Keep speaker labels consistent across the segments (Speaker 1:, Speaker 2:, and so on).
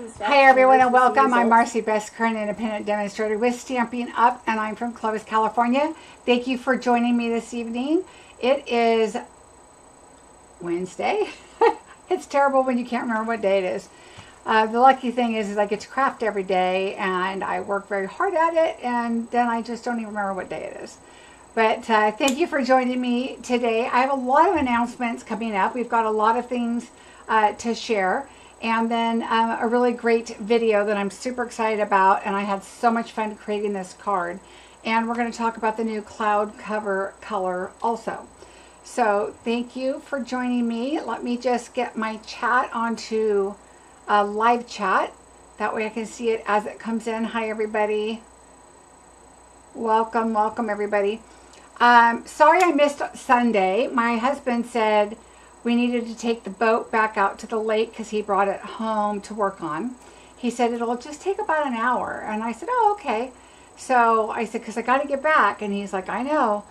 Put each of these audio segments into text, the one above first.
Speaker 1: and stuff.
Speaker 2: Hi everyone and
Speaker 1: So let's
Speaker 2: welcome.
Speaker 1: see
Speaker 2: I'm
Speaker 1: results.
Speaker 2: Marcie, Besecker, an independent demonstrator with Stampin Up, and I'm from Clovis, California. Thank you for joining me this evening. It is Wednesday. It's terrible when you can't remember what day it is. The lucky thing is I get to craft every day and I work very hard at it, and then I just don't even remember what day it is. But thank you for joining me today. I have a lot of announcements coming up. We've got a lot of things to share. And then a really great video that I'm super excited about. And I had so much fun creating this card. And we're going to talk about the new cloud cover color also. So thank you for joining me. Let me just get my chat onto live chat. That way I can see it as it comes in. Hi everybody. Welcome, welcome everybody. Sorry I missed Sunday. My husband said we needed to take the boat back out to the lake because he brought it home to work on. He said it'll just take about an hour. And I said, oh, okay. So I said, because I got to get back. And he's like, I know.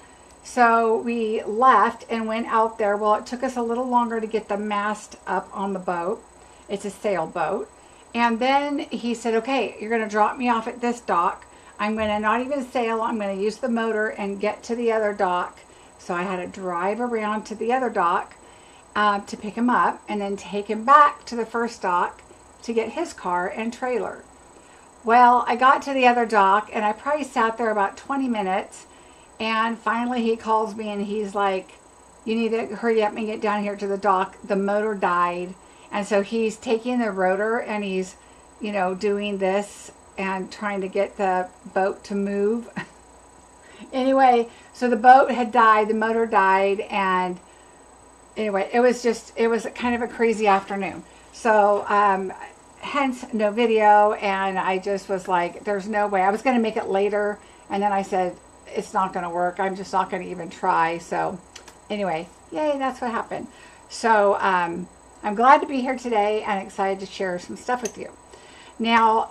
Speaker 2: So we left and went out there. Well, it took us a little longer to get the mast up on the boat. It's a sailboat. And then he said, okay, you're going to drop me off at this dock. I'm going to not even sail. I'm going to use the motor and get to the other dock. So I had to drive around to the other dock to pick him up and then take him back to the first dock to get his car and trailer. Well, I got to the other dock and I probably sat there about 20 minutes, and finally he calls me and he's like, you need to hurry up and get down here to the dock. The motor died. And so he's taking the rotor and he's, you know, doing this and trying to get the boat to move. Anyway, so the boat had died, the motor died, and anyway, it was kind of a crazy afternoon. So hence no video, and I just was like, there's no way. I was going to make it later, and then I said, it's not going to work. I'm just not going to even try. So anyway, yay, that's what happened. So I'm glad to be here today and excited to share some stuff with you. Now,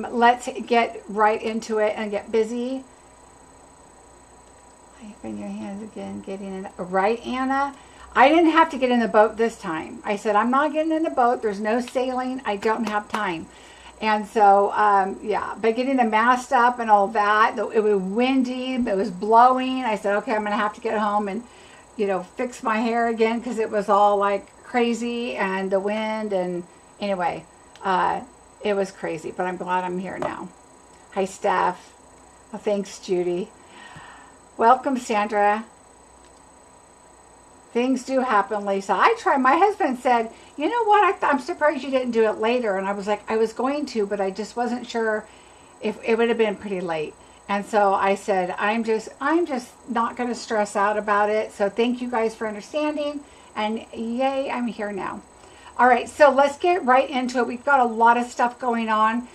Speaker 2: let's get right into it and get busy. Open your hands again, getting in. Right, Anna? I didn't have to get in the boat this time. I said, I'm not getting in the boat. There's no sailing. I don't have time. And so, yeah, but getting the mast up and all that, it was windy, it was blowing. I said, okay, I'm going to have to get home and, you know, fix my hair again because it was all like crazy and the wind. And anyway, it was crazy, but I'm glad I'm here now. Hi, Steph. Well, thanks, Judy. Welcome, Sandra. Things do happen, Lisa. I tried. My husband said, you know what? I'm surprised you didn't do it later. And I was like, I was going to, but I just wasn't sure if it would have been pretty late. And so I said, I'm just not going to stress out about it. So thank you guys for understanding. And yay, I'm here now. All right, so let's get right into it. We've got a lot of stuff going on.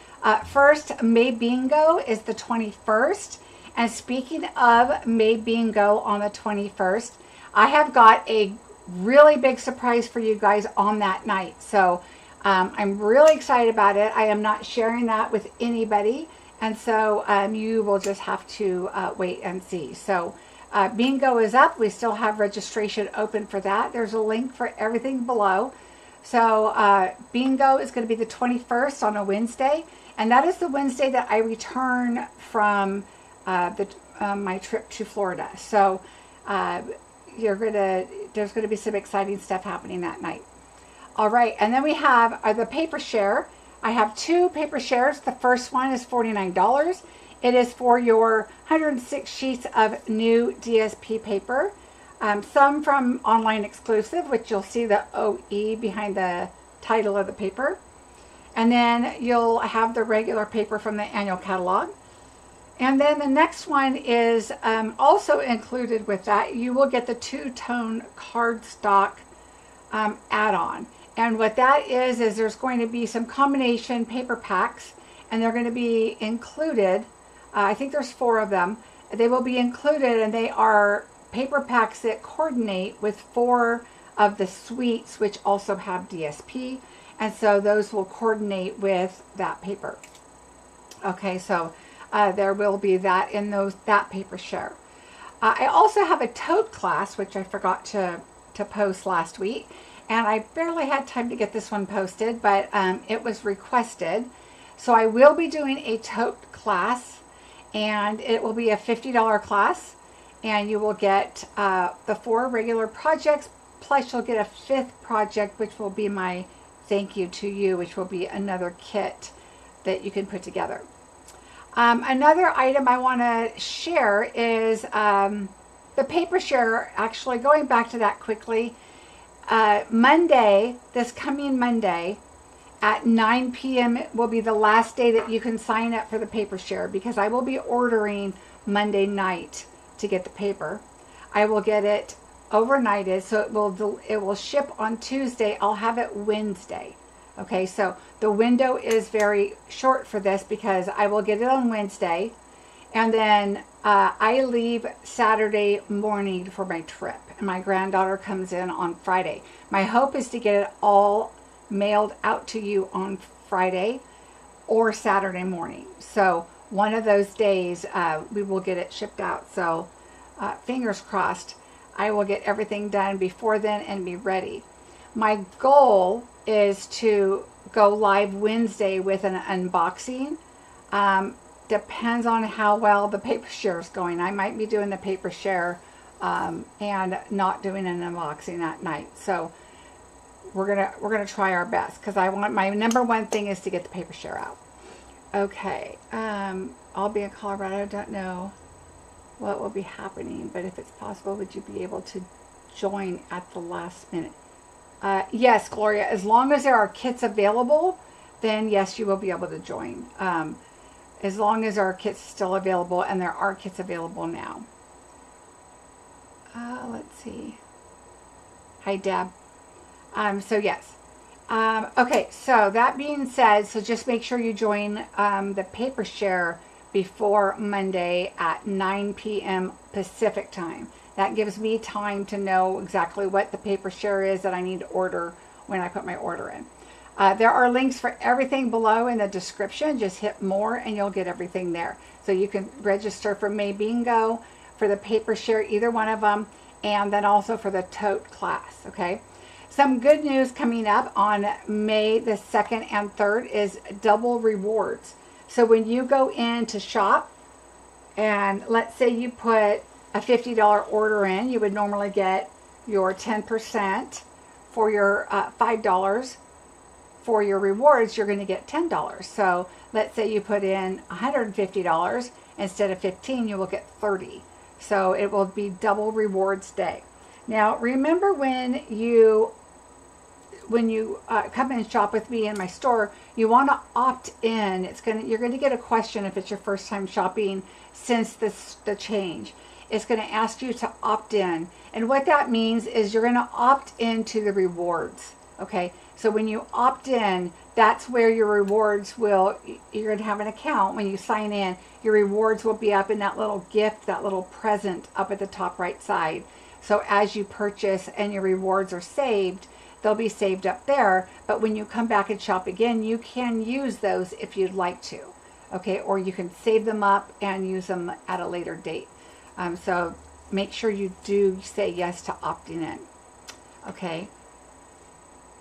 Speaker 2: First, May Bingo is the 21st. And speaking of May Bingo on the 21st, I have got a really big surprise for you guys on that night. So I'm really excited about it. I am not sharing that with anybody. And so you will just have to wait and see. So Bingo is up. We still have registration open for that. There's a link for everything below. So Bingo is going to be the 21st on a Wednesday. And that is the Wednesday that I return from my trip to Florida. So there's going to be some exciting stuff happening that night. All right, and then we have the paper share. I have two paper shares. The first one is $49. It is for your 106 sheets of new DSP paper. Some from Online Exclusive, which you'll see the OE behind the title of the paper. And then you'll have the regular paper from the annual catalog. And then the next one is also included with that. You will get the two-tone cardstock add-on. And what that is there's going to be some combination paper packs, and they're going to be included. I think there's 4 of them. They will be included, and they are paper packs that coordinate with 4 of the suites, which also have DSP. And so those will coordinate with that paper. Okay, so there will be that in that paper share. I also have a tote class, which I forgot to post last week. and I barely had time to get this one posted, but it was requested. So I will be doing a tote class, and it will be a $50 class, and you will get the 4 regular projects, plus you'll get a 5th project, which will be my thank you to you, which will be another kit that you can put together. Another item I want to share is the paper share. Actually, going back to that quickly, Monday, this coming Monday at 9 p.m. will be the last day that you can sign up for the paper share, because I will be ordering Monday night to get the paper. I will get it overnighted, so it will ship on Tuesday. I'll have it Wednesday. Okay, so the window is very short for this because I will get it on Wednesday, and then I leave Saturday morning for my trip, and my granddaughter comes in on Friday. My hope is to get it all mailed out to you on Friday or Saturday morning. So one of those days we will get it shipped out. So fingers crossed, I will get everything done before then and be ready. My goal is to go live Wednesday with an unboxing. Depends on how well the paper share is going. I might be doing the paper share and not doing an unboxing that night. So we're gonna try our best, because I want, my number one thing is to get the paper share out. Okay, I'll be in Colorado. Don't know what will be happening, but if it's possible, would you be able to join at the last minute? Yes, Gloria, as long as there are kits available, then yes, you will be able to join. As long as our kits still available, and there are kits available now. Let's see. Hi, Deb. So yes. Okay, so that being said, so just make sure you join the paper share before Monday at 9 p.m. Pacific time. That gives me time to know exactly what the paper share is that I need to order when I put my order in. There are links for everything below in the description. Just hit more and you'll get everything there. So you can register for May Bingo, for the paper share, either one of them, and then also for the tote class, okay? Some good news coming up on May the 2nd and 3rd is double rewards. So when you go in to shop, and let's say you put a $50 order in, you would normally get your 10% for your $5. For your rewards, you're going to get $10. So let's say you put in $150, instead of $15, you will get $30. So it will be double rewards day. Now remember, when you come and shop with me in my store, you want to opt in. You're going to get a question if it's your first time shopping since the change. It's going to ask you to opt in, and what that means is you're going to opt into the rewards. Okay, so when you opt in, that's where your rewards will, you're going to have an account. When you sign in, your rewards will be up in that little gift, that little present up at the top right side. So as you purchase and your rewards are saved, they'll be saved up there. But when you come back and shop again, you can use those if you'd like to. Okay, or you can save them up and use them at a later date. So make sure you do say yes to opting in. Okay.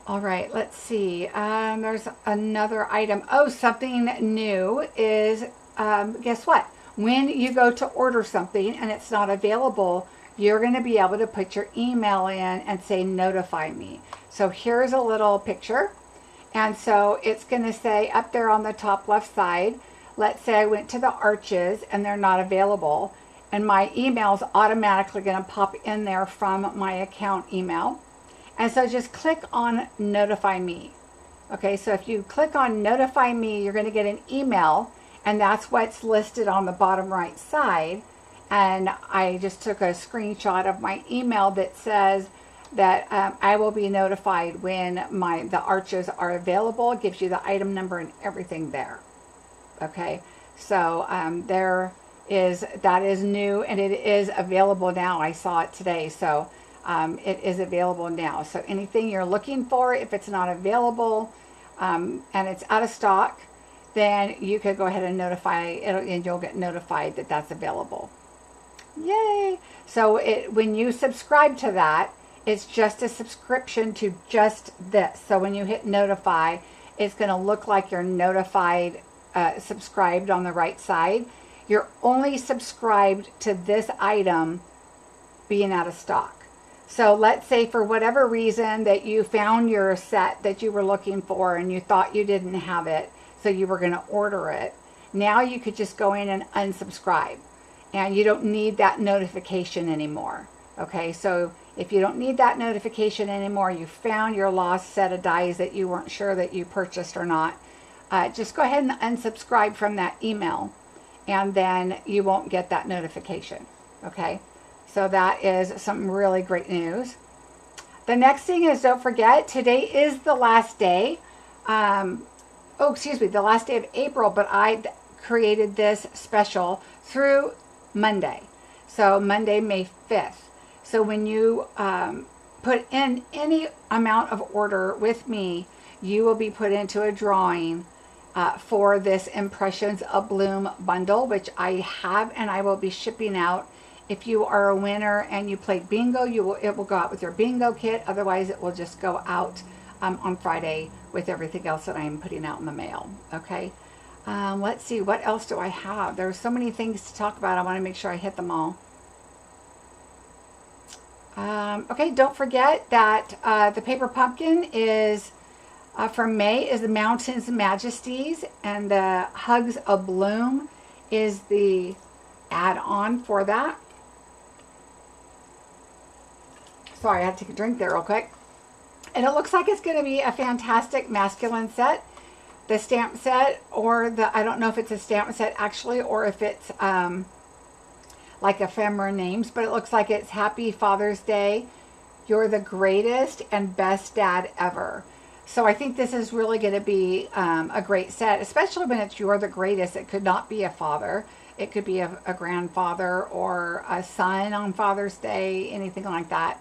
Speaker 2: All right, let's see. There's another item. Oh, something new is, guess what? When you go to order something and it's not available, you're going to be able to put your email in and say, notify me. So here's a little picture. And so it's going to say up there on the top left side, let's say I went to the Arches and they're not available. And my email is automatically going to pop in there from my account email. And so just click on notify me. Okay, so if you click on notify me, you're going to get an email, and that's what's listed on the bottom right side. And I just took a screenshot of my email that says that I will be notified when the Arches are available. It gives you the item number and everything there. Okay, so that is new, and it is available now. I saw it today, so it is available now. So anything you're looking for, if it's not available and it's out of stock, then you could go ahead and notify it, and you'll get notified that that's available. Yay! So when you subscribe to that, It's just a subscription to just this. So when you hit notify, it's going to look like you're notified, subscribed on the right side. You're only subscribed to this item being out of stock. So let's say for whatever reason that you found your set that you were looking for and you thought you didn't have it, so you were going to order it. Now you could just go in and unsubscribe, and you don't need that notification anymore. Okay, so if you don't need that notification anymore, you found your lost set of dies that you weren't sure that you purchased or not, just go ahead and unsubscribe from that email, and then you won't get that notification. Okay, so that is some really great news. The next thing is, don't forget, today is the last day. The last day of April, but I created this special through Monday. So Monday, May 5th. So when you put in any amount of order with me, you will be put into a drawing for this Impressions Abloom bundle, which I have and I will be shipping out. If you are a winner and you played bingo, it will go out with your bingo kit. Otherwise, it will just go out on Friday with everything else that I am putting out in the mail. Okay. Let's see, what else do I have? There's so many things to talk about. I want to make sure I hit them all. Okay, don't forget that the paper pumpkin is for May is the Mountains Majesties, and the Hugs Abloom is the add-on for that. Sorry, I had to take a drink there real quick. And it looks like it's going to be a fantastic masculine set. The stamp set, or I don't know if it's a stamp set actually, or if it's like ephemera names, but it looks like it's Happy Father's Day. You're the greatest and best dad ever. So I think this is really going to be a great set, especially when it's You're the Greatest. It could not be a father. It could be a grandfather or a son on Father's Day, anything like that,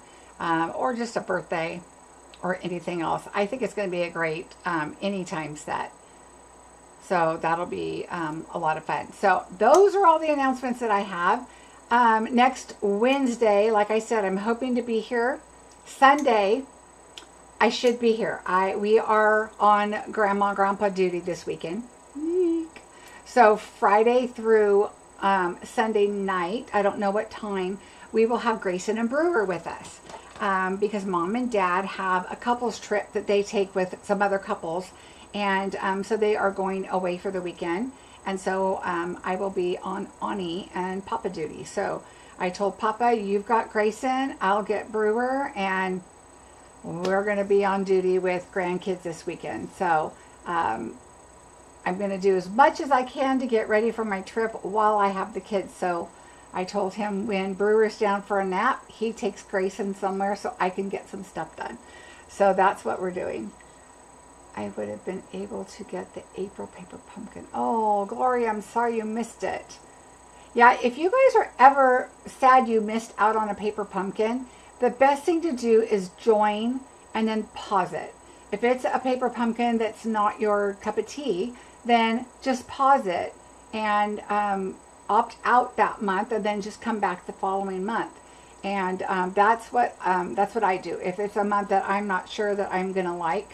Speaker 2: or just a birthday or anything else. I think it's going to be a great anytime set. So that'll be a lot of fun. So those are all the announcements that I have. Next Wednesday, like I said, I'm hoping to be here. Sunday, I should be here. We are on Grandma Grandpa duty this weekend. Eek. So Friday through Sunday night, I don't know what time, we will have Grayson and Brewer with us. Because Mom and Dad have a couples trip that they take with some other couples. And so they are going away for the weekend. And so I will be on Ani and Papa duty. So I told Papa, you've got Grayson, I'll get Brewer, and we're going to be on duty with grandkids this weekend. So I'm going to do as much as I can to get ready for my trip while I have the kids. So I told him when Brewer's down for a nap, he takes Grayson somewhere so I can get some stuff done. So that's what we're doing. I would have been able to get the April paper pumpkin. Oh, Gloria, I'm sorry you missed it. Yeah, if you guys are ever sad you missed out on a paper pumpkin, the best thing to do is join and then pause it. If it's a paper pumpkin that's not your cup of tea, then just pause it and opt out that month and then just come back the following month. And that's what I do. If it's a month that I'm not sure that I'm going to like,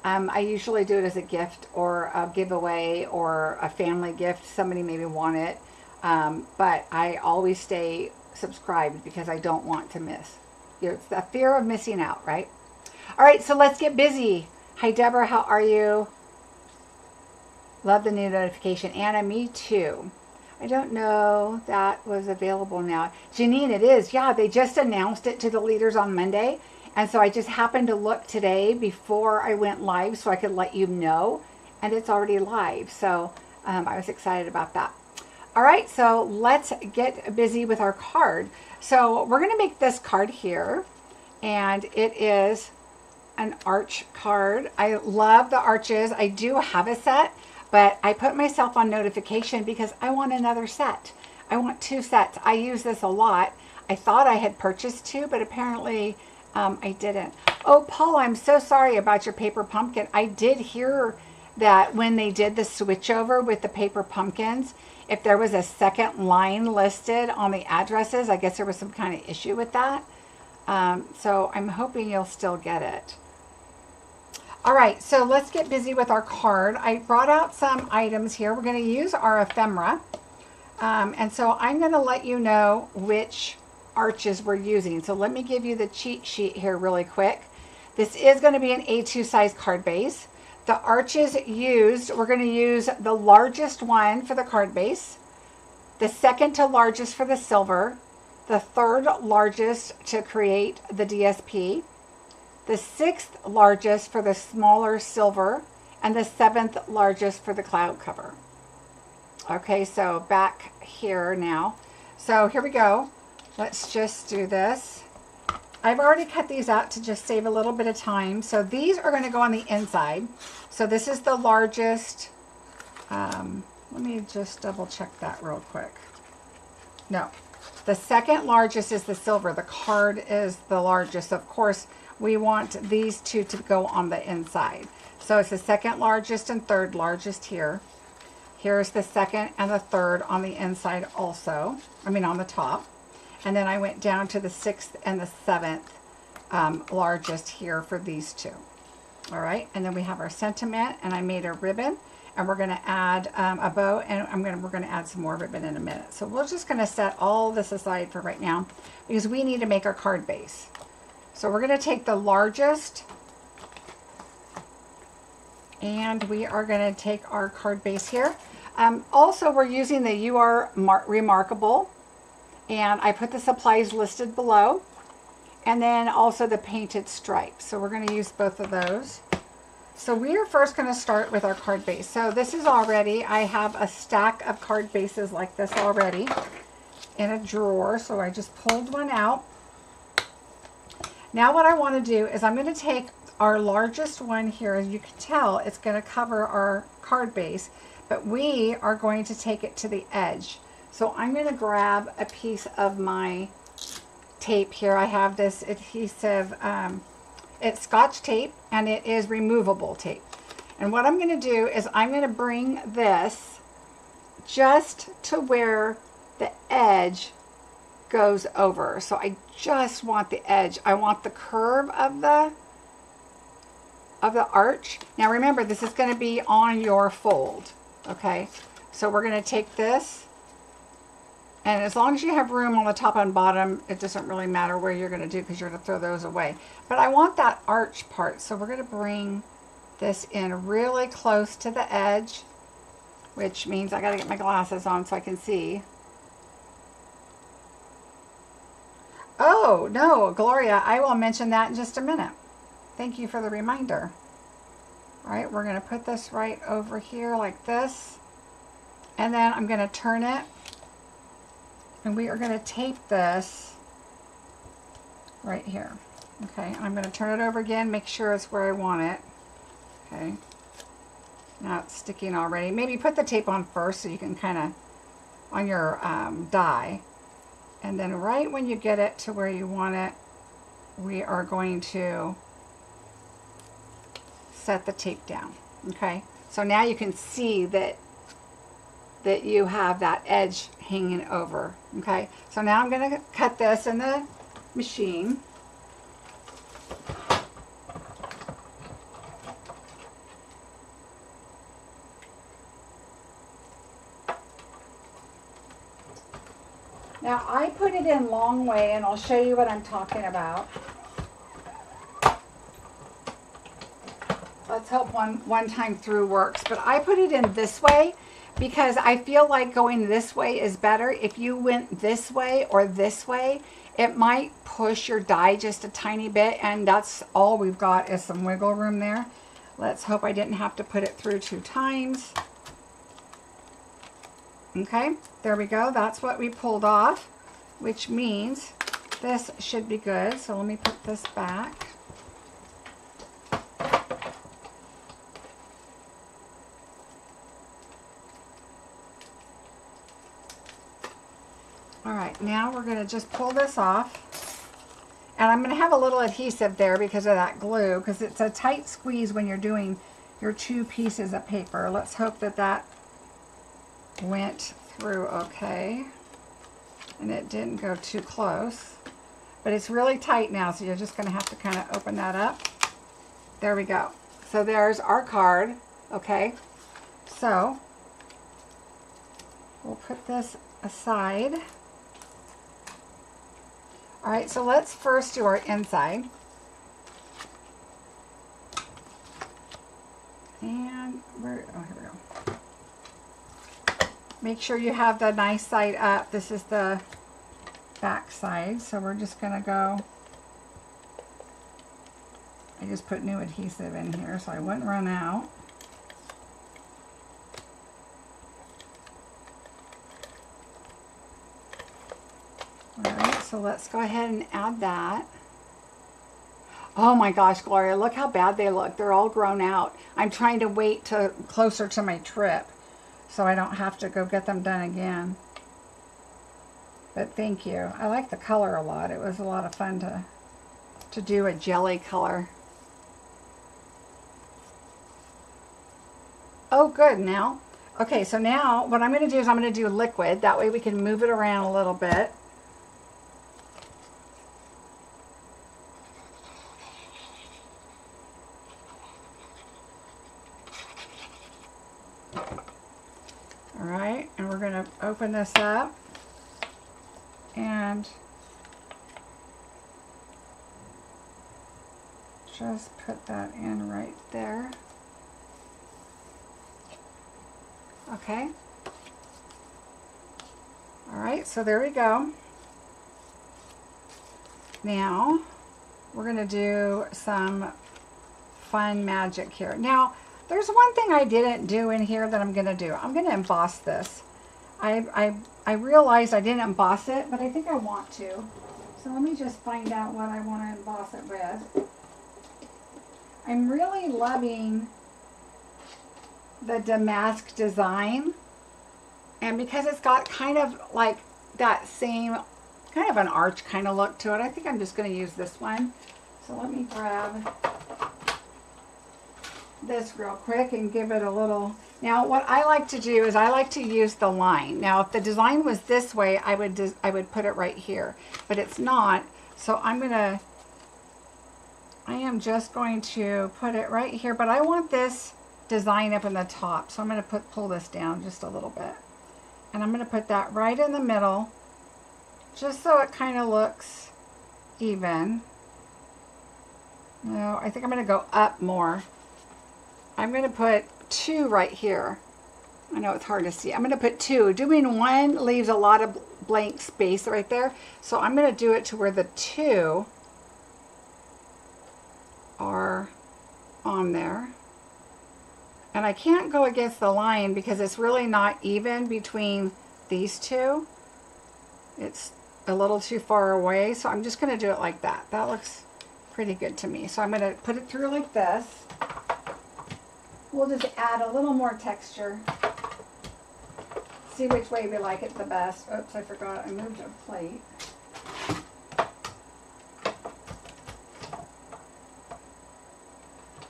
Speaker 2: I usually do it as a gift or a giveaway or a family gift. Somebody maybe want it. But I always stay subscribed because I don't want to miss. It's the fear of missing out, right? All right, so let's get busy. Hi, Deborah. How are you? Love the new notification. Anna, me too. I don't know that was available now. Janine, it is. Yeah, they just announced it to the leaders on Monday. And so I just happened to look today before I went live so I could let you know. And it's already live. So I was excited about that. All right, so let's get busy with our card. So we're going to make this card here. And it is an arch card. I love the arches. I do have a set, but I put myself on notification because I want another set. I want 2 sets. I use this a lot. I thought I had purchased 2, but apparently I didn't. Oh, Paul, I'm so sorry about your paper pumpkin. I did hear that when they did the switchover with the paper pumpkins, if there was a second line listed on the addresses, I guess there was some kind of issue with that. So I'm hoping you'll still get it. All right, so let's get busy with our card. I brought out some items here. We're going to use our ephemera. And so I'm going to let you know which arches we're using. So let me give you the cheat sheet here really quick. This is going to be an A2 size card base. The arches used, we're going to use the largest one for the card base, the second to largest for the silver, the third largest to create the DSP, the sixth largest for the smaller silver, and the seventh largest for the cloud cover. Okay, so back here now. So here we go. Let's just do this. I've already cut these out to just save a little bit of time. So these are going to go on the inside. So this is the largest. Let me just double check that real quick. No, the second largest is the silver. The card is the largest. Of course, we want these two to go on the inside. So it's the second largest and third largest here. Here's the second and the third on the inside also. I mean on the top. And then I went down to the sixth and the seventh largest here for these two. All right, and then we have our sentiment, and I made a ribbon, and we're going to add a bow, and we're going to add some more ribbon in a minute. So we're just going to set all this aside for right now because we need to make our card base. So we're going to take the largest, and we are going to take our card base here. Also, we're using the You Are Remarkable, and I put the supplies listed below, and then also the painted stripes. So we're going to use both of those. So we are first going to start with our card base. So this is already, I have a stack of card bases like this already in a drawer. So I just pulled one out. Now what I want to do is I'm going to take our largest one here. As you can tell, it's going to cover our card base, but we are going to take it to the edge. So I'm going to grab a piece of my tape here. I have this adhesive, it's Scotch tape, and it is removable tape. And what I'm going to do is I'm going to bring this just to where the edge goes over. So I just want the edge. I want the curve of the arch. Now remember, this is going to be on your fold. Okay, so we're going to take this, and as long as you have room on the top and bottom, it doesn't really matter where you're going to do because you're going to throw those away. But I want that arch part, so we're going to bring this in really close to the edge, which means I got to get my glasses on so I can see. Oh, no, Gloria, I will mention that in just a minute. Thank you for the reminder. All right, we're going to put this right over here like this, and then I'm going to turn it, and we are going to tape this right here. Okay, I'm going to turn it over again, make sure it's where I want it. Okay, now it's sticking already. Maybe put the tape on first so you can kind of, on your die, and then right when you get it to where you want it, we are going to set the tape down. Okay, so now you can see that you have that edge hanging over. Okay, so now I'm going to cut this in the machine. Now I put it in long way, and I'll show you what I'm talking about. Let's hope one time through works, but I put it in this way because I feel like going this way is better. If you went this way or this way, it might push your die just a tiny bit, and that's all we've got is some wiggle room there. Let's hope I didn't have to put it through 2 times. Okay, there we go. That's what we pulled off, which means this should be good. So let me put this back. All right, now we're going to just pull this off. And I'm going to have a little adhesive there because of that glue, because it's a tight squeeze when you're doing your 2 pieces of paper. Let's hope that that went through okay. And it didn't go too close. but it's really tight now, so you're just going to have to kind of open that up. There we go. So there's our card, okay? So we'll put this aside. All right, so let's first do our inside. And here we go. Make sure you have the nice side up. This is the back side, so we're just gonna go. I just put new adhesive in here so I wouldn't run out. All right, so let's go ahead and add that. Oh my gosh, Gloria, look how bad they look. They're all grown out. I'm trying to wait till closer to my trip so I don't have to go get them done again. But thank you. I like the color a lot. It was a lot of fun to do a jelly color. Oh, good now. Okay, so now what I'm going to do is I'm going to do liquid. That way we can move it around a little bit. All right, and we're going to open this up and just put that in right there. Okay. All right, so there we go. Now we're going to do some fun magic here. Now, there's one thing I didn't do in here that I'm going to do. I'm going to emboss this. I realized I didn't emboss it, but I think I want to. So let me just find out what I want to emboss it with. I'm really loving the damask design. And because it's got kind of like that same, kind of an arch kind of look to it, I think I'm just going to use this one. So let me grab this real quick and give it a little. Now what I like to do is I like to use the line. Now if the design was this way, I would put it right here, but it's not. So I am just going to put it right here, but I want this design up in the top. So I'm going to pull this down just a little bit. And I'm going to put that right in the middle, just so it kind of looks even. No, I think I'm going to go up more. I'm going to put 2 right here. I know it's hard to see. I'm going to put 2. Doing 1 leaves a lot of blank space right there. So I'm going to do it to where the 2 are on there. And I can't go against the line because it's really not even between these 2. It's a little too far away. So I'm just going to do it like that. That looks pretty good to me. So I'm going to put it through like this. We'll just add a little more texture. See which way we like it the best. Oops, I forgot I moved a plate.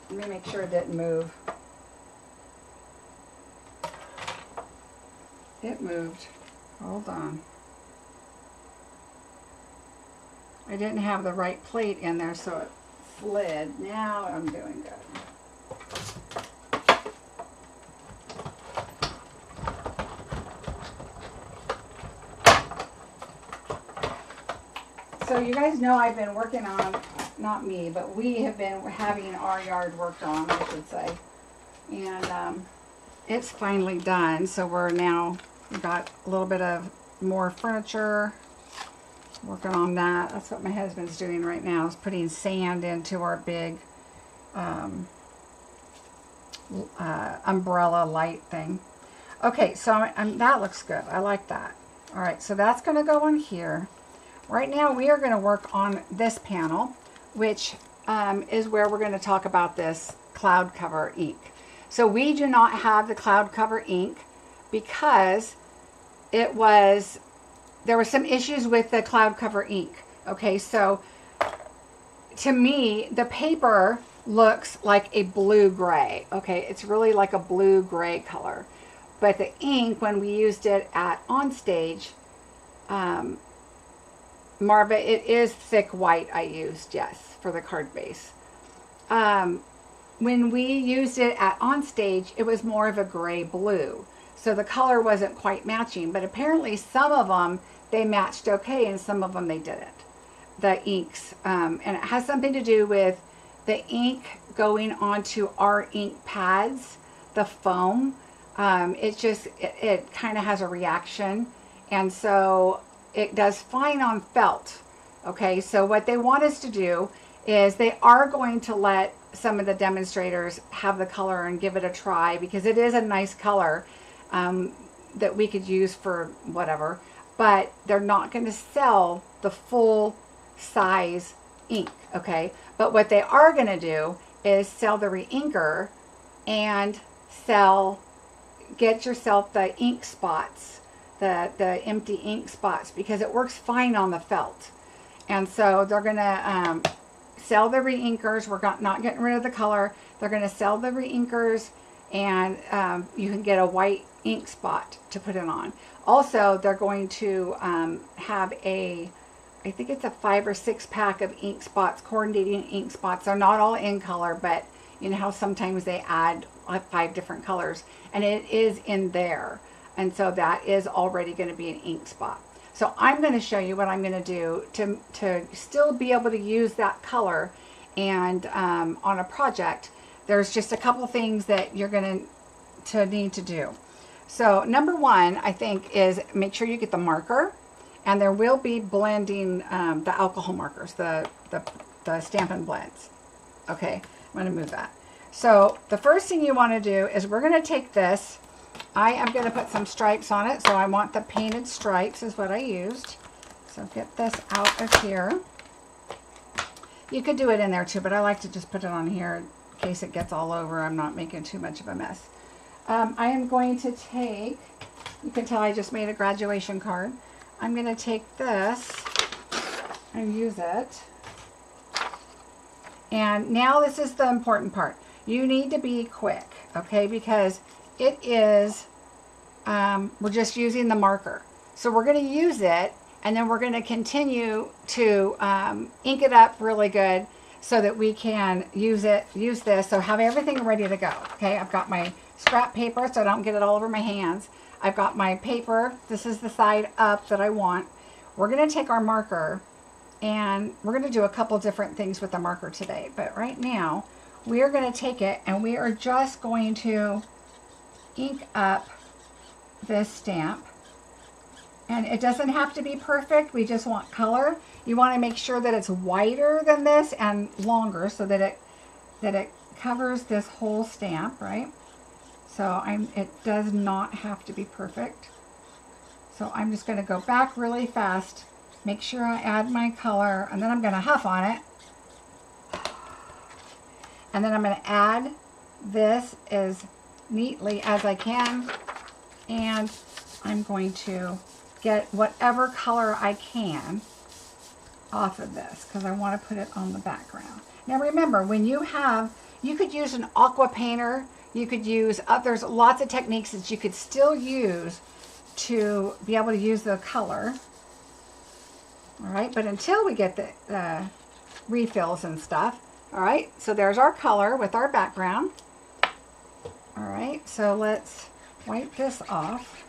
Speaker 2: Let me make sure it didn't move. It moved. Hold on. I didn't have the right plate in there, so it slid. Now I'm doing good. So you guys know I've been working on, not me, but we have been having our yard worked on, I should say. And it's finally done. So we've got a little bit of more furniture, working on that. That's what my husband's doing right now, is putting sand into our big umbrella light thing. Okay, so that looks good. I like that. All right, so that's going to go on here. Right now we are going to work on this panel, which is where we're going to talk about this cloud cover ink. So we do not have the cloud cover ink because there were some issues with the cloud cover ink. Okay, so to me, the paper looks like a blue-gray. Okay, it's really like a blue-gray color. But the ink, when we used it on stage, Marva, it is thick white I used, yes, for the card base. When we used it at On Stage, it was more of a gray blue. So the color wasn't quite matching, but apparently some of them, they matched okay, and some of them they didn't. The inks, and it has something to do with the ink going onto our ink pads, the foam. It kind of has a reaction, and so it does fine on felt. Okay, so what they want us to do is they are going to let some of the demonstrators have the color and give it a try, because it is a nice color that we could use for whatever, but they're not going to sell the full size ink. Okay, but what they are going to do is sell the re-inker and get yourself the ink spots, the empty ink spots, because it works fine on the felt. And so they're going to sell the re-inkers. We're not getting rid of the color. They're going to sell the re-inkers, and you can get a white ink spot to put it on. Also, they're going to have I think it's a 5 or 6 pack of ink spots, coordinating ink spots. They're not all in color, but you know how sometimes they add like 5 different colors, and it is in there. And so that is already going to be an ink spot. So I'm going to show you what I'm going to do to still be able to use that color. And on a project, there's just a couple things that you're going to need to do. So number one, I think, is make sure you get the marker. And there will be blending the alcohol markers, the Stampin' Blends. Okay, I'm going to move that. So the first thing you want to do is we're going to take this. I am going to put some stripes on it, so I want the painted stripes is what I used. So get this out of here. You could do it in there too, but I like to just put it on here in case it gets all over. I'm not making too much of a mess. I am going to take, you can tell I just made a graduation card. I'm going to take this and use it. And now this is the important part. You need to be quick, okay, because it is, we're just using the marker. So we're going to use it, and then we're going to continue to ink it up really good so that we can use this. So have everything ready to go, okay? I've got my scrap paper so I don't get it all over my hands. I've got my paper. This is the side up that I want. We're going to take our marker, and we're going to do a couple different things with the marker today. But right now, we are going to take it, and we are just going to ink up this stamp. And it doesn't have to be perfect. We just want color. You want to make sure that it's wider than this and longer so that it covers this whole stamp, right? So it does not have to be perfect. So I'm just going to go back really fast, make sure I add my color, and then I'm going to huff on it. And then I'm going to add this as neatly as I can, and I'm going to get whatever color I can off of this because I want to put it on the background. Now remember, when you could use an aqua painter. You could use, there's lots of techniques that you could still use to be able to use the color. All right, but until we get the refills and stuff. All right, so there's our color with our background. All right, so let's wipe this off.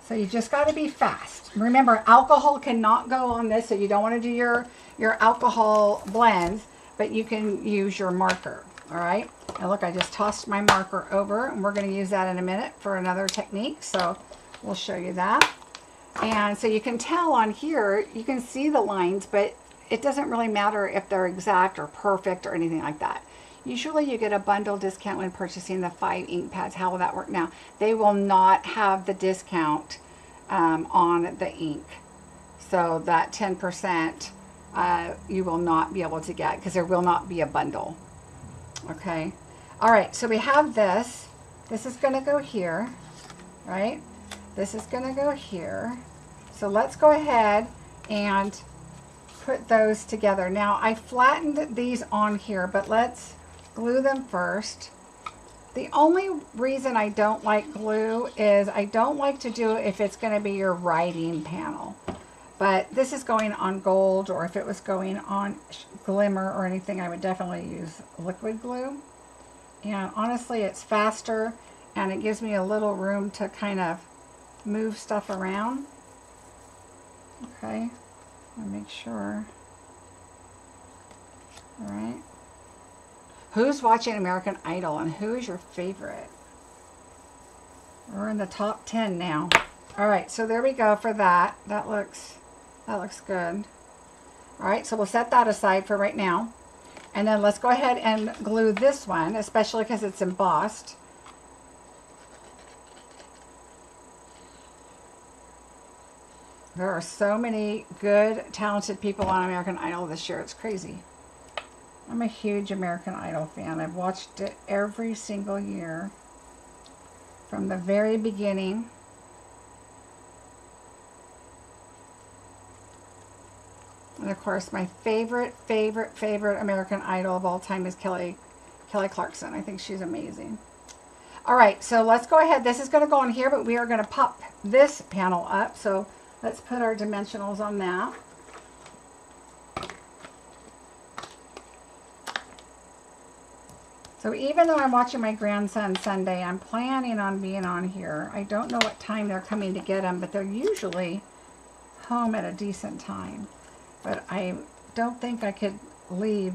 Speaker 2: So you just got to be fast. Remember, alcohol cannot go on this, so you don't want to do your alcohol blends. But you can use your marker, all right? Now look, I just tossed my marker over, and we're going to use that in a minute for another technique, so we'll show you that. And so you can tell on here, you can see the lines, but it doesn't really matter if they're exact or perfect or anything like that. Usually you get a bundle discount when purchasing the 5 ink pads. How will that work now? They will not have the discount on the ink. So that 10%, you will not be able to get because there will not be a bundle. Okay. All right. So we have this. This is going to go here, right? This is going to go here. So let's go ahead and put those together. Now I flattened these on here, but let's glue them first. The only reason I don't like glue is I don't like to do it if it's going to be your writing panel. But this is going on gold, or if it was going on glimmer or anything, I would definitely use liquid glue. And honestly, it's faster and it gives me a little room to kind of move stuff around. Okay, I'll make sure. All right. Who's watching American Idol and who is your favorite? We're in the top 10 now. All right, so there we go for that. That looks good. All right, so we'll set that aside for right now. And then let's go ahead and glue this one, especially because it's embossed. There are so many good, talented people on American Idol this year. It's crazy. I'm a huge American Idol fan. I've watched it every single year from the very beginning. And of course, my favorite American Idol of all time is Kelly Clarkson. I think she's amazing. All right, so let's go ahead. This is going to go on here, but we are going to pop this panel up. So let's put our dimensionals on that. So even though I'm watching my grandson Sunday, I'm planning on being on here. I don't know what time they're coming to get him, but they're usually home at a decent time. But I don't think I could leave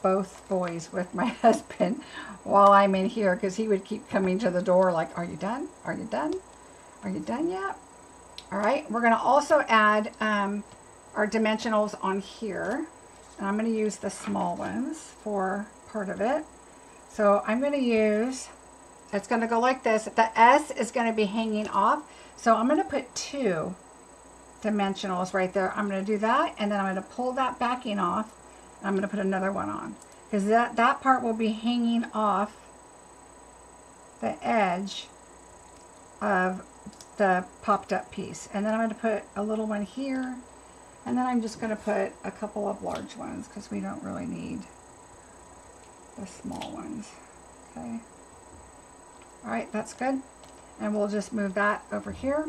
Speaker 2: both boys with my husband while I'm in here, because he would keep coming to the door like, are you done? Are you done? Are you done yet? All right, we're going to also add our dimensionals on here. And I'm going to use the small ones for part of it. So I'm going to use, it's going to go like this. The S is going to be hanging off. So I'm going to put 2 dimensionals right there. I'm going to do that, and then I'm going to pull that backing off, and I'm going to put another one on, because that part will be hanging off the edge of the popped up piece. And then I'm going to put a little one here, and then I'm just going to put a couple of large ones because we don't really need the small ones. Okay. All right, that's good. And we'll just move that over here.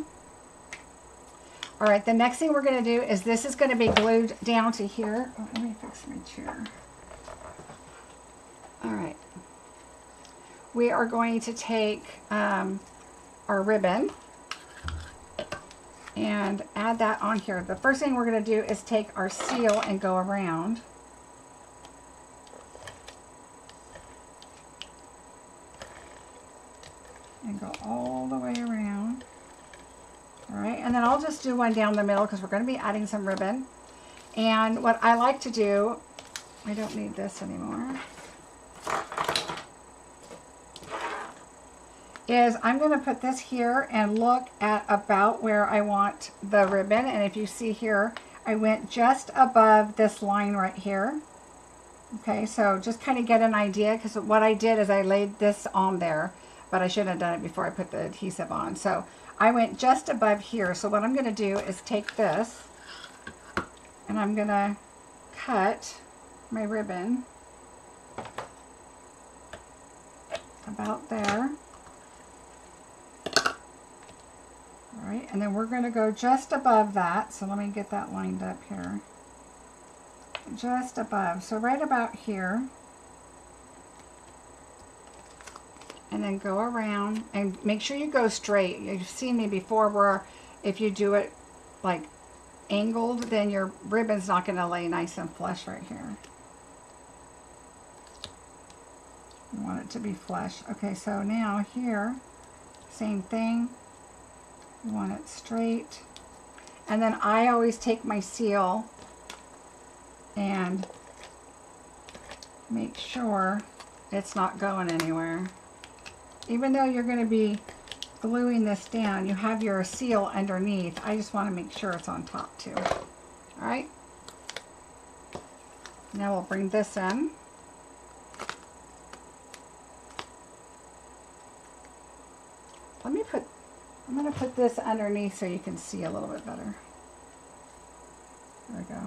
Speaker 2: All right, the next thing we're going to do is this is going to be glued down to here. Oh, let me fix my chair. All right. We are going to take our ribbon and add that on here. The first thing we're going to do is take our seal and go around. And go all the way around. All right, and then I'll just do one down the middle because we're going to be adding some ribbon. And what I like to do, I don't need this anymore, is I'm going to put this here and look at about where I want the ribbon. And if you see here, I went just above this line right here. Okay, so just kind of get an idea, because what I did is I laid this on there, but I should have done it before I put the adhesive on. So I went just above here. So what I'm going to do is take this and I'm going to cut my ribbon about there. All right, and then we're going to go just above that. So let me get that lined up here. Just above. So right about here. And then go around and make sure you go straight. You've seen me before where if you do it like angled, then your ribbon's not going to lay nice and flush right here. You want it to be flush. Okay, so now here, same thing. You want it straight. And then I always take my seal and make sure it's not going anywhere. Even though you're going to be gluing this down, you have your seal underneath. I just want to make sure it's on top too. All right. Now we'll bring this in. I'm going to put this underneath so you can see a little bit better. There we go.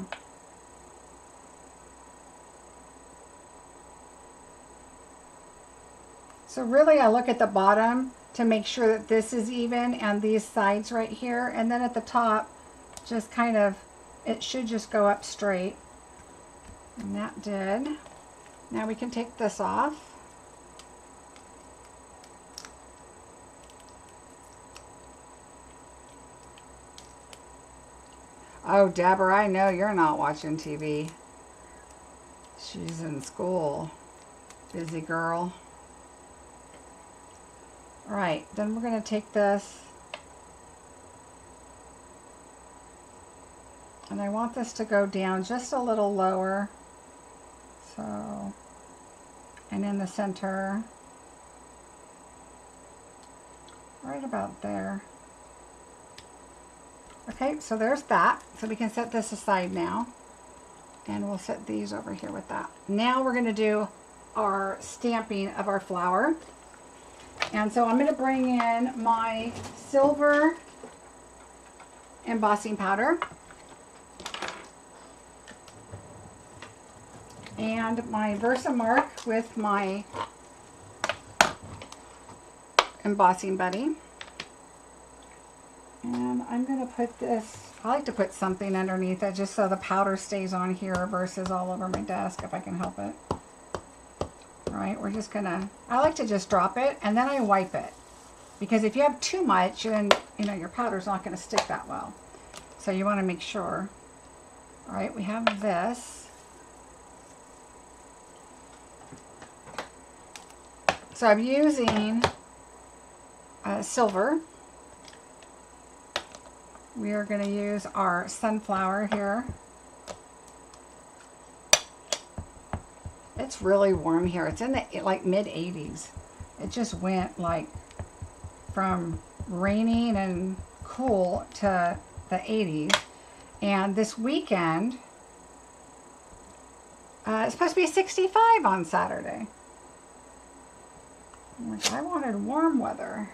Speaker 2: So really I look at the bottom to make sure that this is even and these sides right here. And then at the top, just kind of, it should just go up straight. And that did. Now we can take this off. Oh, Deborah, I know you're not watching TV. She's in school. Busy girl. All right, then we're going to take this. And I want this to go down just a little lower. So, and in the center. Right about there. Okay, so there's that. So we can set this aside now. And we'll set these over here with that. Now we're going to do our stamping of our flower. And so I'm going to bring in my silver embossing powder. And my Versamark with my embossing buddy. And I'm going to put this, I like to put something underneath it just so the powder stays on here versus all over my desk if I can help it. All right, we're just going to, I like to just drop it and then I wipe it. Because if you have too much, then, you know, your powder's not going to stick that well. So you want to make sure. All right, we have this. So I'm using silver. We are going to use our sunflower here. It's really warm here. It's in the like mid 80s. It just went like from raining and cool to the 80s. And this weekend, it's supposed to be 65 on Saturday. Which I wanted warm weather.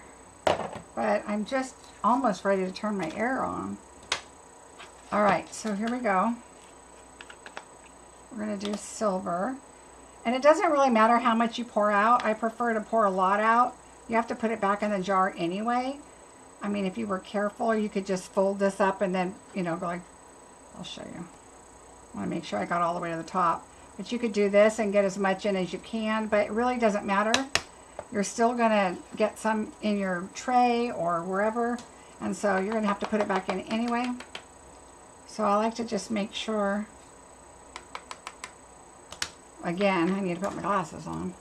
Speaker 2: But I'm just almost ready to turn my air on. Alright, so here we go. We're going to do silver. And it doesn't really matter how much you pour out. I prefer to pour a lot out. You have to put it back in the jar anyway. I mean, if you were careful, you could just fold this up and then, you know, go like, I'll show you. I want to make sure I got all the way to the top. But you could do this and get as much in as you can, but it really doesn't matter. You're still going to get some in your tray or wherever, and so you're going to have to put it back in anyway. So I like to just make sure. Again, I need to put my glasses on.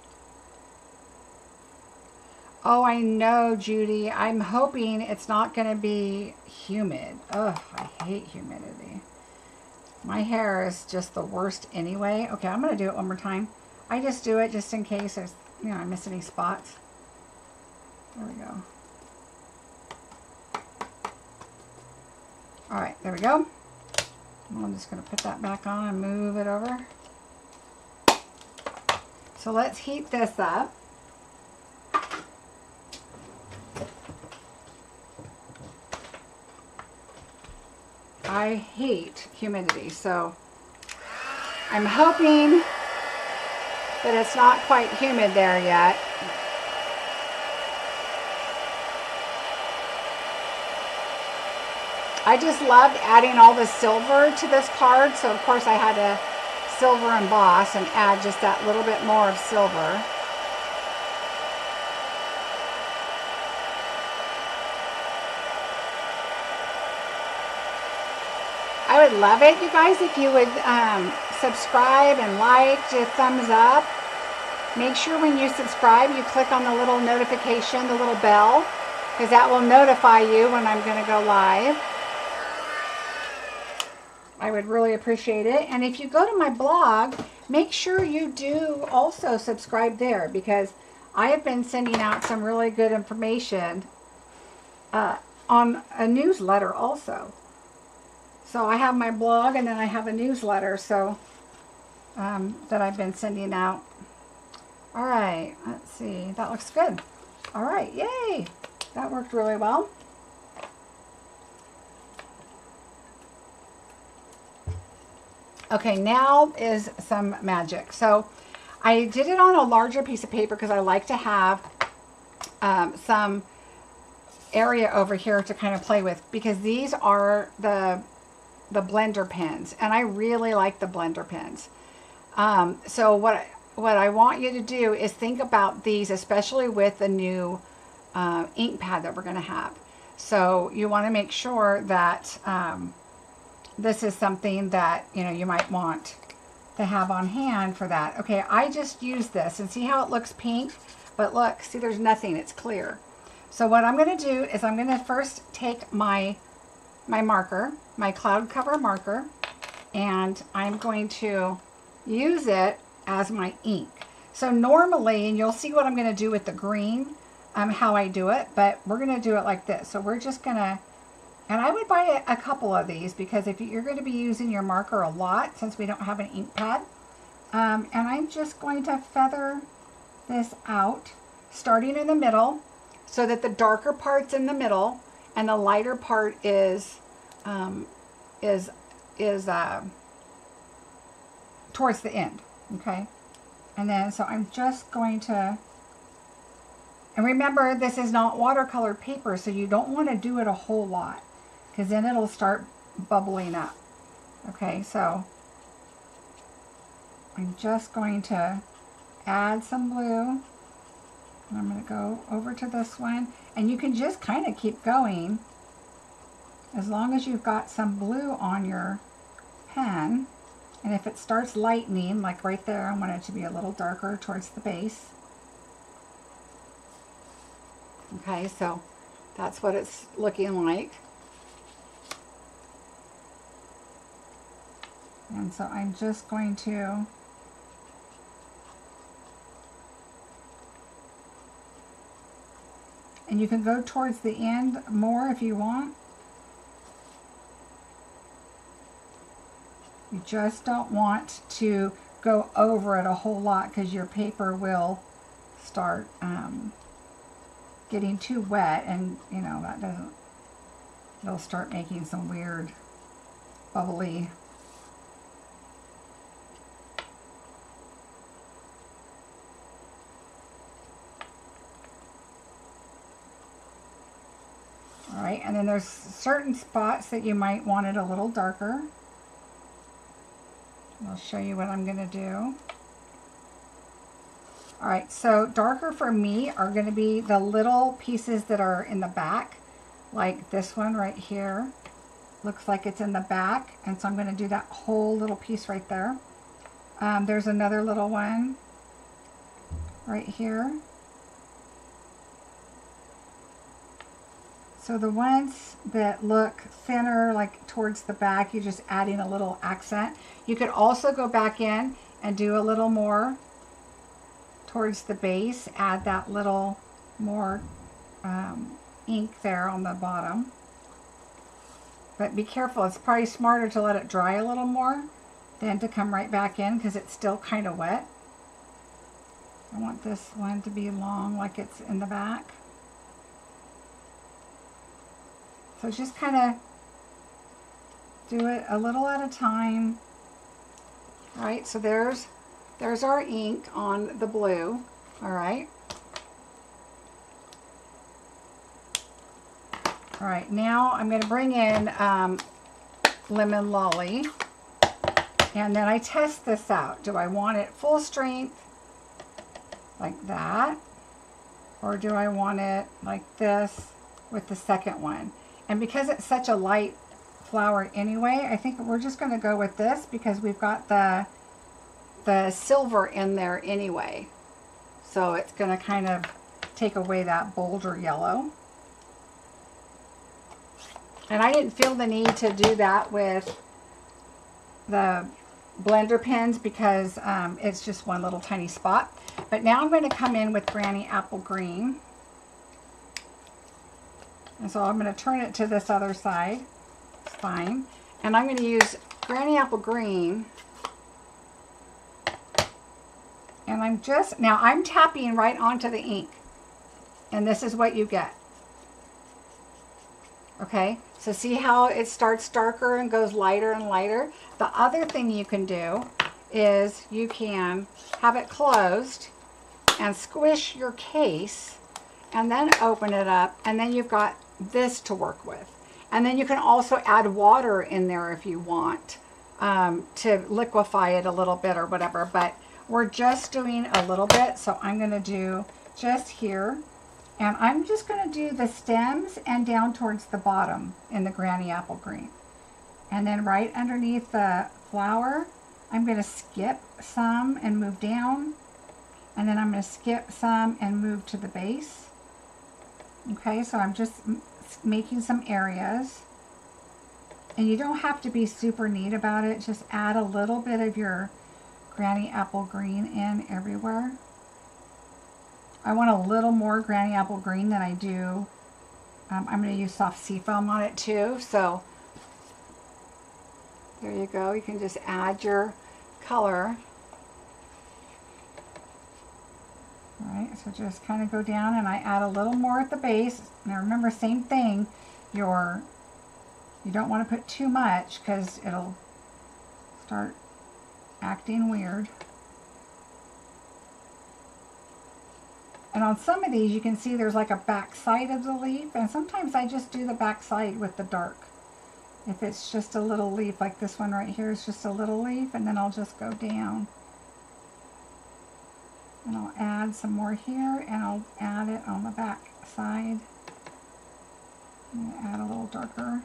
Speaker 2: Oh, I know, Judy. I'm hoping it's not going to be humid. Ugh, I hate humidity. My hair is just the worst anyway. Okay, I'm going to do it one more time. I just do it just in case there's, you know, I miss any spots. There we go. All right, there we go. I'm just going to put that back on and move it over. So let's heat this up. I hate humidity, so I'm hoping that it's not quite humid there yet. I just loved adding all the silver to this card, so of course I had to silver emboss and add just that little bit more of silver. I would love it, you guys, if you would subscribe and like, just thumbs up. Make sure when you subscribe, you click on the little notification, the little bell, because that will notify you when I'm going to go live. I would really appreciate it. And if you go to my blog, make sure you do also subscribe there, because I have been sending out some really good information on a newsletter also. So I have my blog and then I have a newsletter so that I've been sending out. All right, let's see. That looks good. All right, yay. That worked really well. Okay, now is some magic. So I did it on a larger piece of paper because I like to have some area over here to kind of play with, because these are the blender pens, and I really like the blender pens. So what I want you to do is think about these, especially with the new ink pad that we're going to have. So you want to make sure that this is something that, you know, you might want to have on hand for that. Okay, I just used this, and see how it looks pink, but look, see, there's nothing, it's clear. So what I'm going to do is I'm going to first take my marker, my cloud cover marker, and I'm going to use it as my ink. So normally, and you'll see what I'm going to do with the green, how I do it, but we're going to do it like this. So we're just going to, and I would buy a couple of these, because if you're going to be using your marker a lot, since we don't have an ink pad, and I'm just going to feather this out, starting in the middle, so that the darker part's in the middle and the lighter part is towards the end. Okay, and then so I'm just going to, and remember, this is not watercolor paper, so you don't want to do it a whole lot, because then it'll start bubbling up. Okay, so I'm just going to add some blue. And I'm going to go over to this one, and you can just kind of keep going as long as you've got some blue on your pen. And if it starts lightening, like right there, I want it to be a little darker towards the base. Okay, so that's what it's looking like. And so I'm just going to and you can go towards the end more if you want. You just don't want to go over it a whole lot, because your paper will start getting too wet, and you know, that doesn't, it'll start making some weird bubbly. All right, and then there's certain spots that you might want it a little darker. I'll show you what I'm going to do. All right, so darker for me are going to be the little pieces that are in the back, like this one right here. Looks like it's in the back, and so I'm going to do that whole little piece right there. There's another little one right here. So the ones that look thinner, like towards the back, you're just adding a little accent. You could also go back in and do a little more towards the base, add that little more ink there on the bottom. But be careful, it's probably smarter to let it dry a little more than to come right back in, because it's still kind of wet. I want this one to be long, like it's in the back. So just kind of do it a little at a time. All right, so there's our ink on the blue. All right. All right, now I'm going to bring in Lemon Lolly, and then I test this out. Do I want it full strength like that, or do I want it like this with the second one? And because it's such a light flower anyway, I think we're just going to go with this, because we've got the silver in there anyway. So it's going to kind of take away that bolder yellow. And I didn't feel the need to do that with the blender pens, because it's just one little tiny spot. But now I'm going to come in with Granny Apple Green. And so I'm going to turn it to this other side. It's fine. And I'm going to use Granny Apple Green. And I'm just, now I'm tapping right onto the ink. And this is what you get. Okay, so see how it starts darker and goes lighter and lighter? The other thing you can do is you can have it closed and squish your case and then open it up, and then you've got this to work with. And then you can also add water in there if you want to liquefy it a little bit or whatever, but we're just doing a little bit, so I'm going to do just here, and I'm just going to do the stems and down towards the bottom in the Granny Apple Green. And then right underneath the flower, I'm going to skip some and move down, and then I'm going to skip some and move to the base. Okay, so I'm just making some areas, and you don't have to be super neat about it. Just add a little bit of your Granny Apple Green in everywhere. I want a little more Granny Apple Green than I do. I'm going to use soft seafoam on it too, so there you go. You can just add your color. Alright, so just kind of go down, and I add a little more at the base. Now remember, same thing, you don't want to put too much because it'll start acting weird. And on some of these you can see there's like a back side of the leaf, and sometimes I just do the back side with the dark. If it's just a little leaf, like this one right here is just a little leaf, and then I'll just go down. And I'll add some more here, and I'll add it on the back side. I'm going to add a little darker.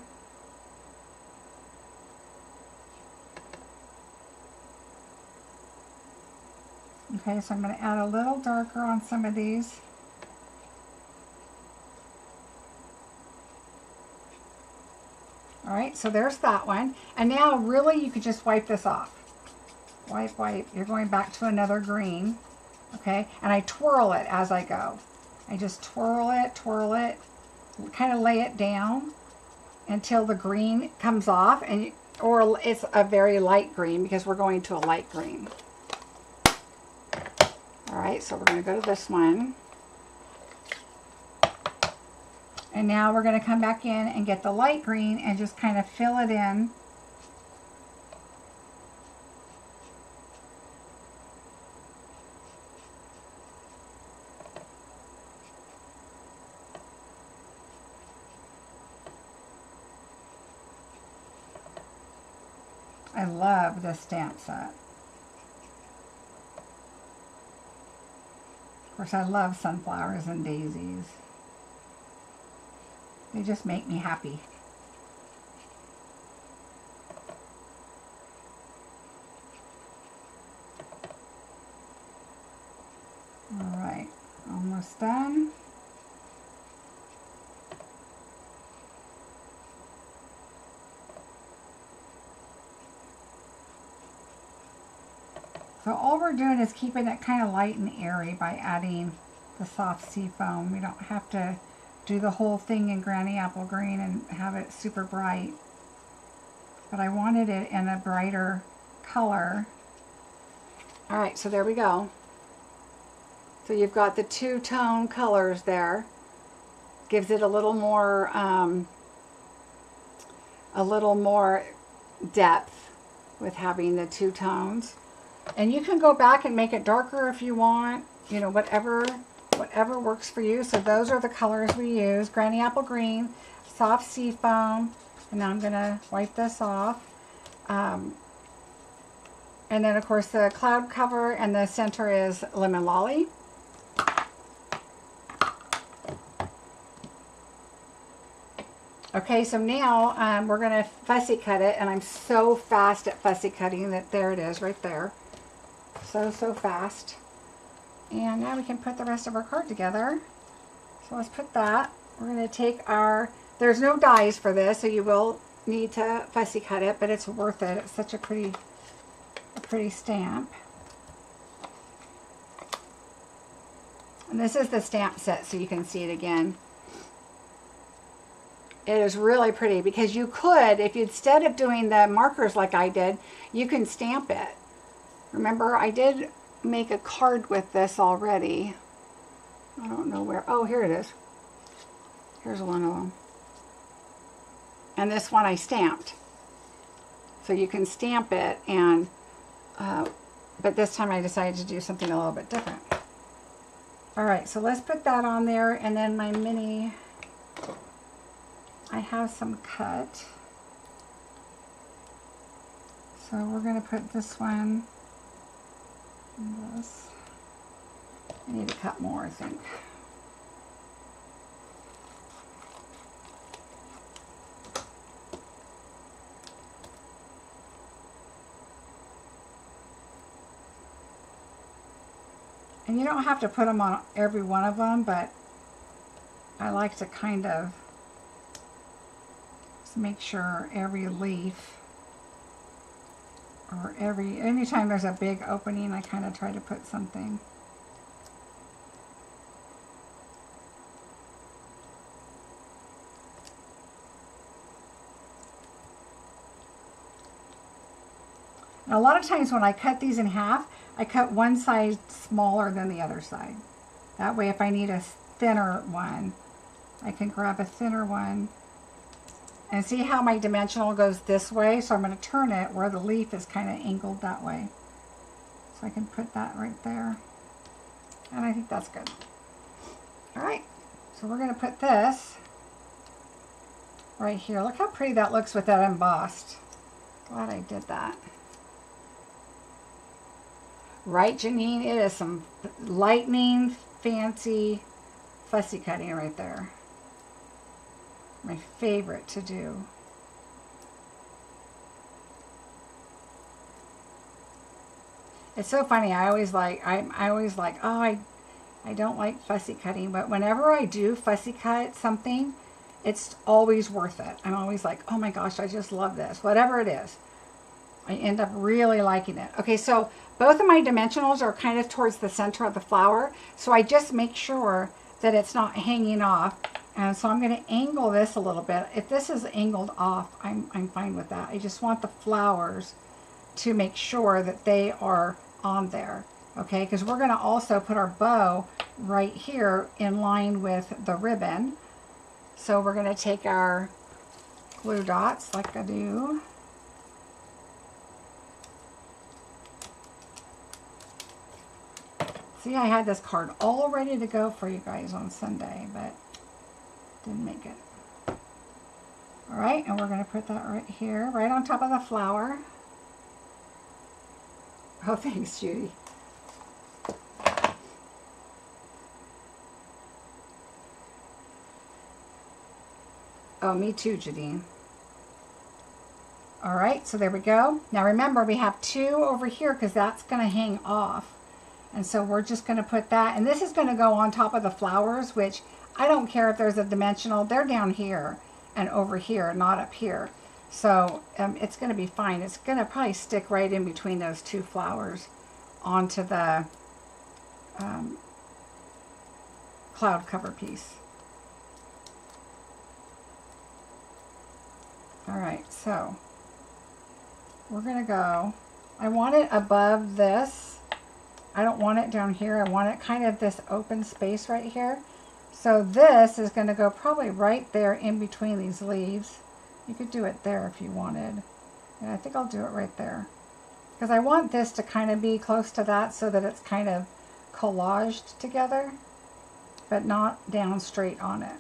Speaker 2: Okay, so I'm going to add a little darker on some of these. Alright, so there's that one. And now really you could just wipe this off. Wipe, wipe. You're going back to another green. Okay, and I twirl it as I go. I just twirl it, kind of lay it down until the green comes off, and or it's a very light green because we're going to a light green. Alright, so we're going to go to this one. And now we're going to come back in and get the light green and just kind of fill it in. I love this stamp set. Of course, I love sunflowers and daisies. They just make me happy. All right, almost done. So all we're doing is keeping it kind of light and airy by adding the soft sea foam. We don't have to do the whole thing in Granny Apple Green and have it super bright. But I wanted it in a brighter color. Alright, so there we go. So you've got the two-tone colors there. Gives it a little more depth with having the two tones. And you can go back and make it darker if you want, you know, whatever works for you. So those are the colors we use: Granny Apple Green, soft sea foam, and now I'm going to wipe this off. And then of course the cloud cover, and the center is Lemon Lolly. Okay, so now we're going to fussy cut it, and I'm so fast at fussy cutting that there it is right there. So fast. And now we can put the rest of our card together. So let's put that. We're going to take our, there's no dies for this, so you will need to fussy cut it, but it's worth it. It's such a pretty stamp. And this is the stamp set, so you can see it again. It is really pretty because you could, if you, instead of doing the markers like I did, you can stamp it. Remember, I did make a card with this already. I don't know where. Oh, here it is. Here's one of them. And this one I stamped. So you can stamp it and But this time I decided to do something a little bit different. All right, so let's put that on there, and then my mini, I have some cut. So we're going to put this one and this. I need to cut more, I think. And you don't have to put them on every one of them, but I like to kind of just make sure every leaf, or anytime there's a big opening, I kind of try to put something. And a lot of times when I cut these in half, I cut one side smaller than the other side. That way if I need a thinner one, I can grab a thinner one. And see how my dimensional goes this way? So I'm going to turn it where the leaf is kind of angled that way. So I can put that right there. And I think that's good. All right, so we're going to put this right here. Look how pretty that looks with that embossed. Glad I did that. Right, Janine? It is some lightning, fancy, fussy cutting right there. My favorite to do. It's so funny. I always like, oh, I don't like fussy cutting, but whenever I do fussy cut something, it's always worth it. I'm always like, oh my gosh, I just love this. Whatever it is, I end up really liking it. Okay, so both of my dimensionals are kind of towards the center of the flower, so I just make sure that it's not hanging off. And so I'm going to angle this a little bit. If this is angled off, I'm fine with that. I just want the flowers to make sure that they are on there. Okay, because we're going to also put our bow right here in line with the ribbon. So we're going to take our glue dots like I do. See, I had this card all ready to go for you guys on Sunday, but didn't make it. All right, and we're going to put that right here, right on top of the flower. Oh, thanks, Judy. Oh, me too, Jadine. All right, so there we go. Now remember, we have two over here because that's going to hang off. And so we're just going to put that, and this is going to go on top of the flowers, which I don't care if there's a dimensional. They're down here and over here, not up here. So it's going to be fine. It's going to probably stick right in between those two flowers onto the cloud cover piece. All right, so we're going to go, I want it above this. I don't want it down here. I want it kind of this open space right here. So this is going to go probably right there in between these leaves. You could do it there if you wanted. And I think I'll do it right there. Because I want this to kind of be close to that so that it's kind of collaged together, but not down straight on it.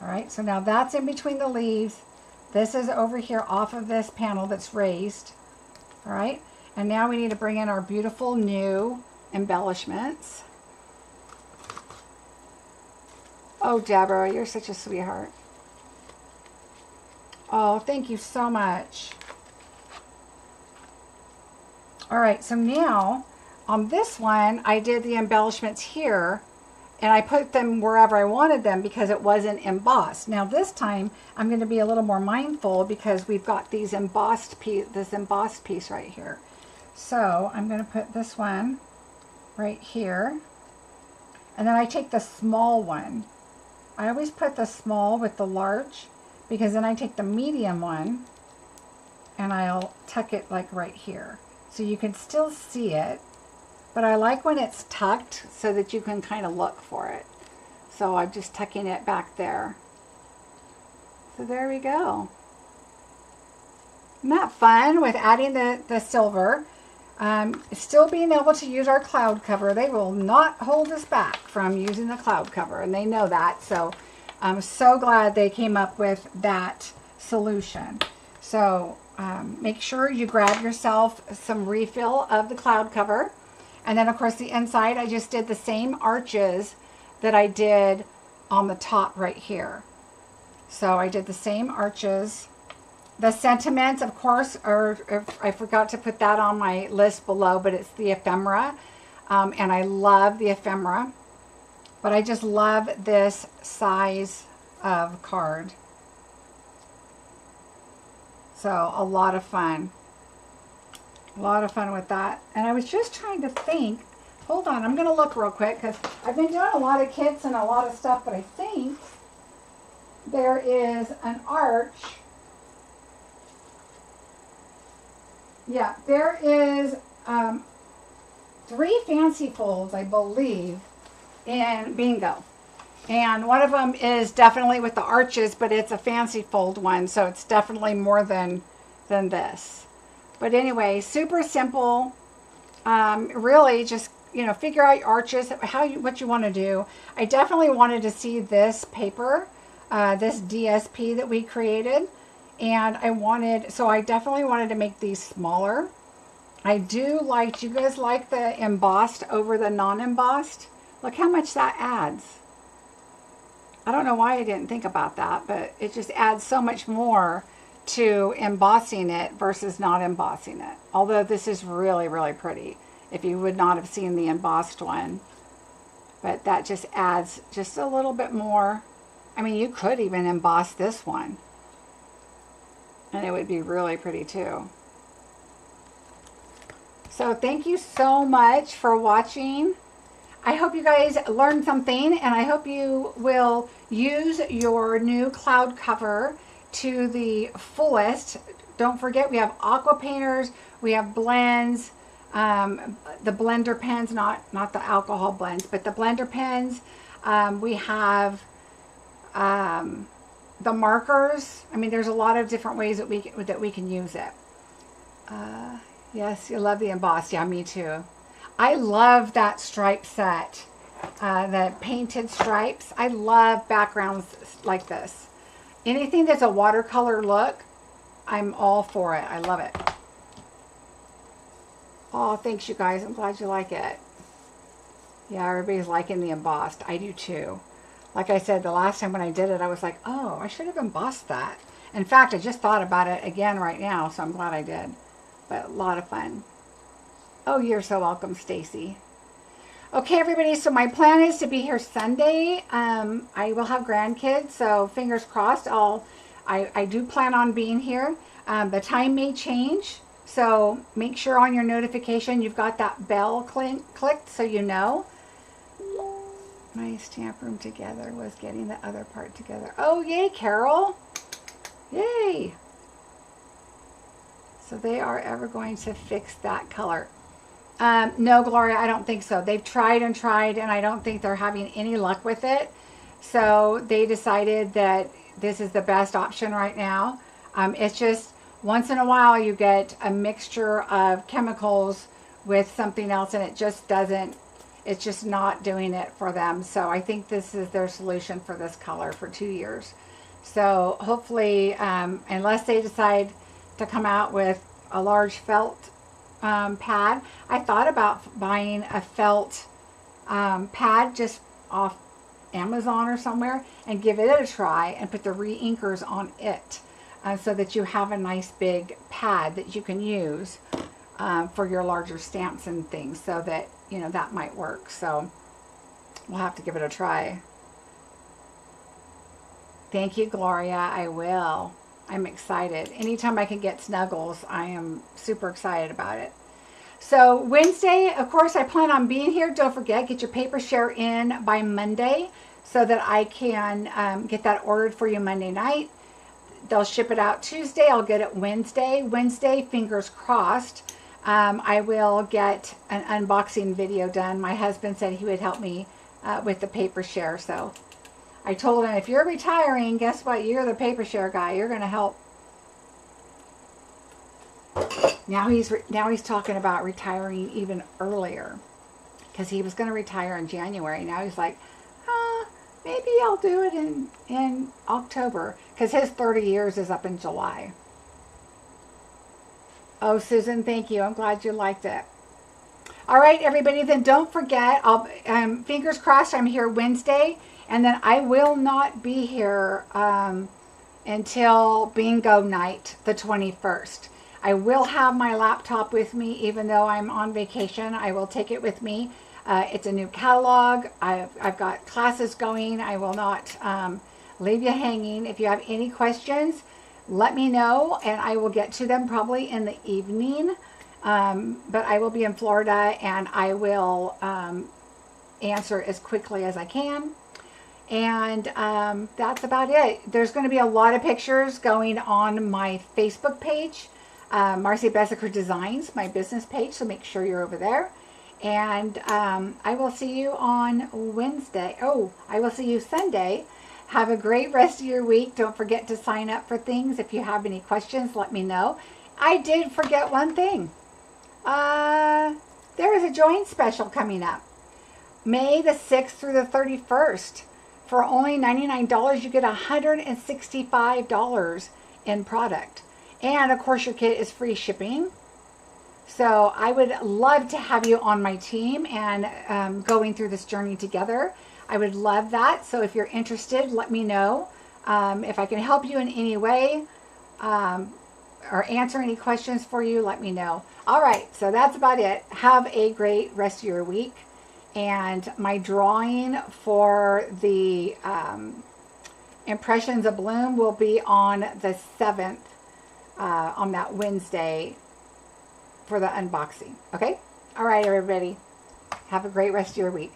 Speaker 2: All right, so now that's in between the leaves. This is over here off of this panel that's raised. All right, and now we need to bring in our beautiful new embellishments. Oh, Deborah, you're such a sweetheart. Oh, thank you so much. All right, so now on this one, I did the embellishments here, and I put them wherever I wanted them because it wasn't embossed. Now this time, I'm going to be a little more mindful because we've got these embossed piece, this embossed piece right here. So I'm going to put this one right here, and then I take the small one. I always put the small with the large because then I take the medium one and I'll tuck it like right here. So you can still see it, but I like when it's tucked so that you can kind of look for it. So I'm just tucking it back there. So there we go. Isn't that fun with adding the silver? Still being able to use our cloud cover. They will not hold us back from using the cloud cover, and they know that. So I'm so glad they came up with that solution. So make sure you grab yourself some refill of the cloud cover. And then, of course, the inside, I just did the same arches that I did on the top right here. So I did the same arches. The sentiments, of course, I forgot to put that on my list below, but it's the ephemera. And I love the ephemera. But I just love this size of card. So a lot of fun. A lot of fun with that. And I was just trying to think. Hold on, I'm going to look real quick because I've been doing a lot of kits and a lot of stuff, but I think there is an arch. Yeah, there is 3 fancy folds, I believe, in Bingo. And one of them is definitely with the arches, but it's a fancy fold one, so it's definitely more than this. But anyway, super simple. Really just, you know, figure out your arches, what you want to do. I definitely wanted to see this paper, this DSP that we created. And I definitely wanted to make these smaller. I do like, do you guys like the embossed over the non-embossed? Look how much that adds. I don't know why I didn't think about that, but it just adds so much more to embossing it versus not embossing it. Although this is really, really pretty. If you would not have seen the embossed one. But that just adds just a little bit more. I mean, you could even emboss this one. And it would be really pretty too. So thank you so much for watching. I hope you guys learned something, and I hope you will use your new cloud cover to the fullest. Don't forget, we have aqua painters, we have blends, the blender pens, not the alcohol blends, but the blender pens. We have the markers. I mean, there's a lot of different ways that we can use it. Yes, you love the embossed. Yeah, me too. I love that stripe set, the painted stripes. I love backgrounds like this. Anything that's a watercolor look, I'm all for it. I love it. Oh, thanks you guys. I'm glad you like it. Yeah, everybody's liking the embossed. I do too. Like I said, the last time when I did it, I was like, oh, I should have embossed that. In fact, I just thought about it again right now, so I'm glad I did. But a lot of fun. Oh, you're so welcome, Stacy. Okay, everybody, so my plan is to be here Sunday. I will have grandkids, so fingers crossed. I do plan on being here. The time may change, so make sure on your notification you've got that bell clicked so you know. My stamp room together was getting the other part together. Oh, yay, Carol. Yay. So they are ever going to fix that color. No, Gloria, I don't think so. They've tried and tried, and I don't think they're having any luck with it. So they decided that this is the best option right now. It's just once in a while you get a mixture of chemicals with something else, and it just doesn't, it's just not doing it for them. So I think this is their solution for this color for 2 years. So hopefully, unless they decide to come out with a large felt pad. I thought about buying a felt pad just off Amazon or somewhere and give it a try and put the re-inkers on it so that you have a nice big pad that you can use for your larger stamps and things, so that, you know, that might work. So we'll have to give it a try. Thank you, Gloria. I will. I'm excited. Anytime I can get snuggles, I am super excited about it. So Wednesday, of course, I plan on being here. Don't forget, get your paper share in by Monday so that I can get that ordered for you Monday night. They'll ship it out Tuesday. I'll get it Wednesday. Wednesday, fingers crossed, I will get an unboxing video done. My husband said he would help me with the paper share, so I told him, if you're retiring, guess what? You're the paper share guy. You're going to help. Now he's talking about retiring even earlier, because he was going to retire in January. Now he's like, maybe I'll do it in October, because his 30 years is up in July. Oh, Susan, thank you. I'm glad you liked it. All right, everybody, then don't forget, fingers crossed, I'm here Wednesday, and then I will not be here until bingo night, the 21st. I will have my laptop with me, even though I'm on vacation. I will take it with me. It's a new catalog. I've got classes going. I will not leave you hanging. If you have any questions, let me know, and I will get to them probably in the evening. But I will be in Florida, and I will answer as quickly as I can. And that's about it. There's going to be a lot of pictures going on my Facebook page, Marcie Besecker Designs, my business page, so make sure you're over there. And I will see you on Wednesday. Oh, I will see you Sunday. Have a great rest of your week. Don't forget to sign up for things. If you have any questions, let me know. I did forget one thing. There is a join special coming up. May the 6th through the 31st. For only $99, you get $165 in product. And, of course, your kit is free shipping. So I would love to have you on my team and going through this journey together. I would love that. So if you're interested, let me know. If I can help you in any way or answer any questions for you, let me know. All right, so that's about it. Have a great rest of your week. And my drawing for the Impressions of Bloom will be on the 7th, on that Wednesday for the unboxing. Okay? All right, everybody. Have a great rest of your week.